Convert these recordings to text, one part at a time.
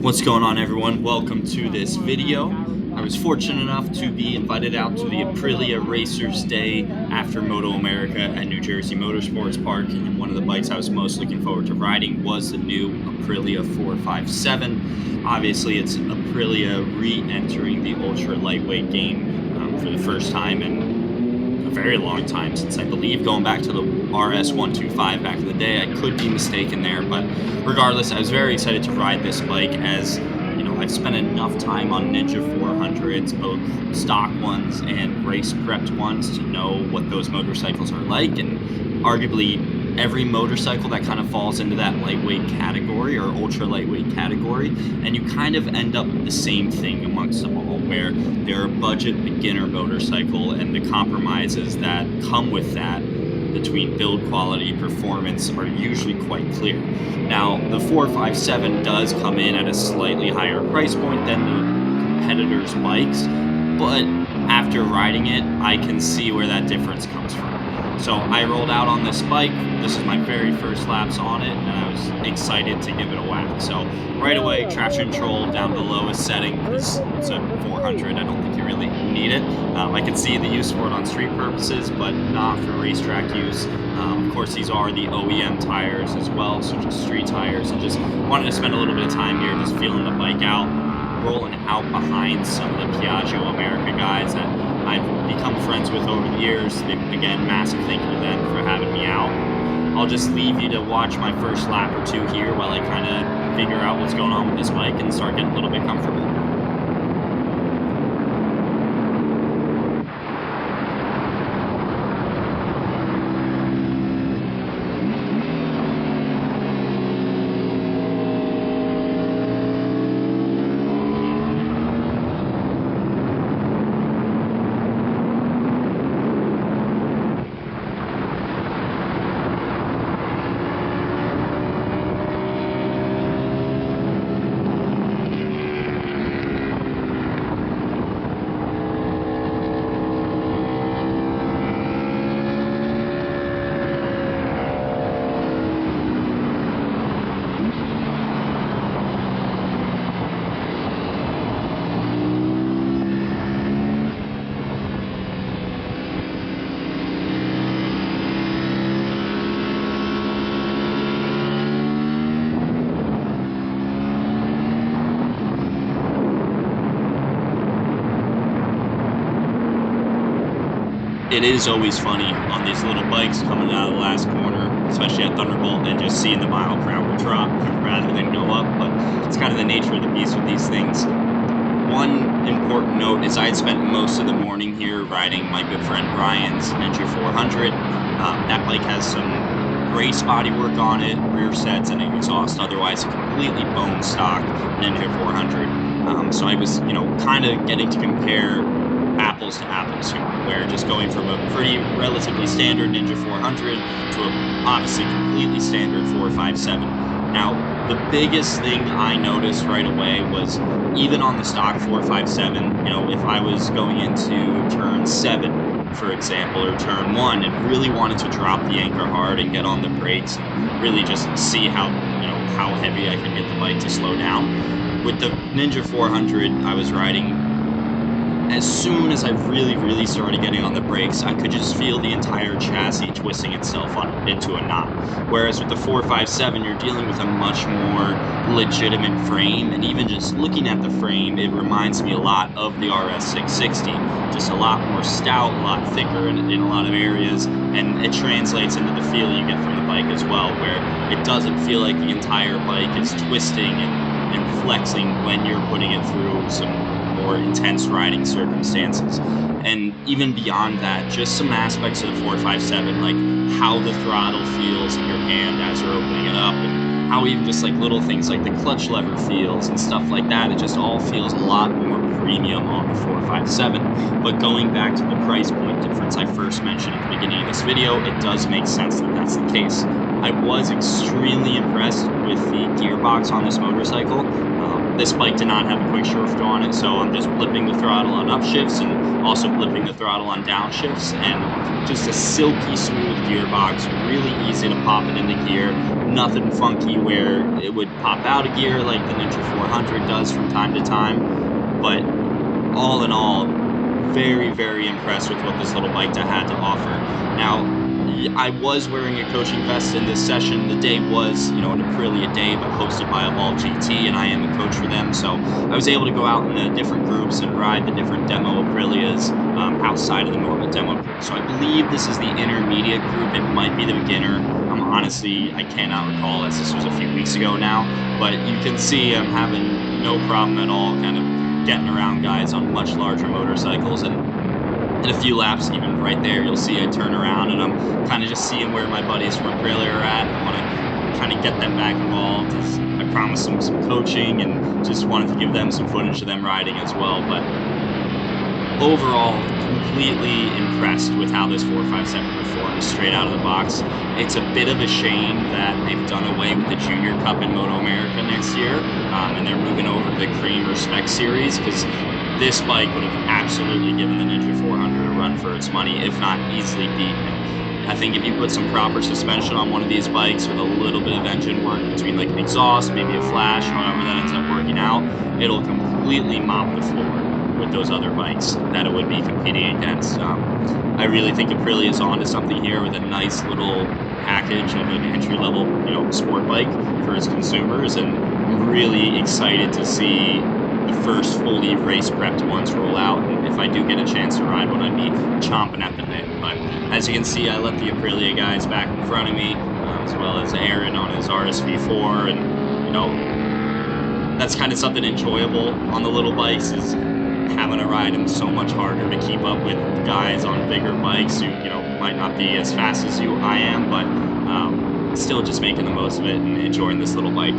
What's going on, everyone? Welcome to this video. I was fortunate enough to be invited out to the Aprilia Racers Day after Moto America at New Jersey Motorsports Park, and one of the bikes I was most looking forward to riding was the new Aprilia 457. Obviously, it's Aprilia re-entering the ultra lightweight game for the first time in a very long time, since I believe going back to the RS 125 back in the day. I could be mistaken there, but regardless, I was very excited to ride this bike, as you know, I've spent enough time on Ninja 400s, both stock ones and race prepped ones, to know what those motorcycles are like, and arguably every motorcycle that kind of falls into that lightweight category or ultra lightweight category, and you kind of end up with the same thing amongst them all, where they're a budget beginner motorcycle, and the compromises that come with that between build quality, performance, are usually quite clear. Now, the 457 does come in at a slightly higher price point than the competitors' bikes, but after riding it, I can see where that difference comes from. So I rolled out on this bike. This is my very first laps on it, and I was excited to give it a whack. So right away, traction control down to the lowest setting, because it's a 400. I don't think you really need it. I can see the use for it on street purposes, but not for racetrack use. Of course, these are the OEM tires as well, so just street tires, and just wanted to spend a little bit of time here just feeling the bike out, rolling out behind some of the Piaggio Americas guys that I've become friends with over the years. Again, massive thank you to them for having me out. I'll just leave you to watch my first lap or two here while I kind of figure out what's going on with this bike and start getting a little bit comfortable. It is always funny on these little bikes coming out of the last corner, especially at Thunderbolt, and just seeing the mile per hour drop rather than go up, but it's kind of the nature of the beast with these things. One important note is I had spent most of the morning here riding my good friend Brian's Ninja 400. That bike has some race bodywork on it, rear sets, and an exhaust, otherwise a completely bone stock Ninja 400. So I was, kind of getting to compare apples to apples here, where just going from a pretty relatively standard Ninja 400 to a obviously completely standard 457. Now, the biggest thing I noticed right away was, even on the stock 457, if I was going into turn 7, for example, or turn 1, and really wanted to drop the anchor hard and get on the brakes and really just see how heavy I could get the bike to slow down. With the Ninja 400 I was riding, as soon as I really started getting on the brakes, I could just feel the entire chassis twisting itself into a knot. Whereas with the 457, you're dealing with a much more legitimate frame, and even just looking at the frame, it reminds me a lot of the RS 660. Just a lot more stout, a lot thicker in a lot of areas, and it translates into the feel you get from the bike as well, where it doesn't feel like the entire bike is twisting and flexing when you're putting it through some more intense riding circumstances. And even beyond that, just some aspects of the 457, like how the throttle feels in your hand as you're opening it up, and how even just like little things like the clutch lever feels and stuff like that, it just all feels a lot more premium on the 457. But going back to the price point difference I first mentioned at the beginning of this video, it does make sense that that's the case. I was extremely impressed with the gearbox on this motorcycle. This bike did not have a quick shift on it, so I'm just flipping the throttle on upshifts and also flipping the throttle on downshifts, and just a silky smooth gearbox, really easy to pop it into gear. nothing funky where it would pop out a gear like the Ninja 400 does from time to time, but all in all, very, very impressed with what this little bike had to offer. Now, I was wearing a coaching vest in this session. The day was, an Aprilia day, but hosted by Evolve GT, and I am a coach for them. So I was able to go out in the different groups and ride the different demo Aprilias outside of the normal demo group. So I believe this is the intermediate group. It might be the beginner. Honestly, I cannot recall, as this was a few weeks ago now, but you can see I'm having no problem at all kind of getting around guys on much larger motorcycles. And in a few laps, even right there, you'll see I turn around and I'm kind of just seeing where my buddies from Aprilia are at. I want to kind of get them back involved. I promised them some coaching and just wanted to give them some footage of them riding as well. But overall, completely impressed with how this 457 performed straight out of the box. It's a bit of a shame that they've done away with the Junior Cup in Moto America next year, and they're moving over to the Cream or Spec Series, because this bike would have absolutely given the Ninja 400 a run for its money, if not easily beaten it. I think if you put some proper suspension on one of these bikes with a little bit of engine work between like an exhaust, maybe a flash, however that ends up working out, it'll completely mop the floor with those other bikes that it would be competing against. I really think Aprilia is onto something here with a nice little package of an entry-level, sport bike for its consumers, and I'm really excited to see the first fully race-prepped ones roll out. And if I do get a chance to ride one, I'd be chomping at the bit. But as you can see, I let the Aprilia guys back in front of me, as well as Aaron on his RSV4, and that's kind of something enjoyable on the little bikes, is having to ride them so much harder to keep up with guys on bigger bikes who, might not be as fast as I am, but still just making the most of it and enjoying this little bike.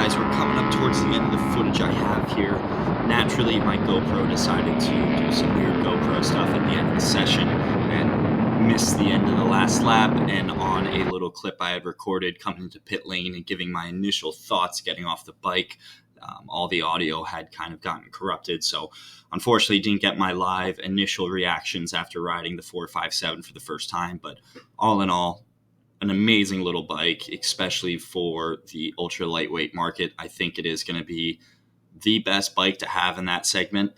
guys, we're coming up towards the end of the footage I have here. Naturally, my GoPro decided to do some weird GoPro stuff at the end of the session and miss the end of the last lap. And on a little clip I had recorded coming into pit lane and giving my initial thoughts getting off the bike, all the audio had kind of gotten corrupted. So unfortunately, didn't get my live initial reactions after riding the 457 for the first time. But all in all, an amazing little bike, especially for the ultra lightweight market. I think it is going to be the best bike to have in that segment.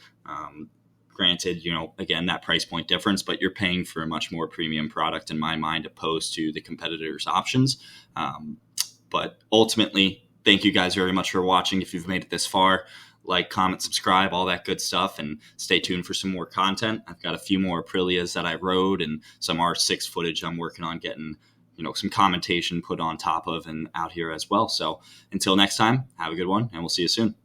Granted, again, that price point difference, but you're paying for a much more premium product in my mind, opposed to the competitors' options. But ultimately, thank you guys very much for watching. If you've made it this far, like, comment, subscribe, all that good stuff, and stay tuned for some more content. I've got a few more Aprilias that I rode and some R6 footage I'm working on getting some commentation put on top of and out here as well. So until next time, have a good one, and we'll see you soon.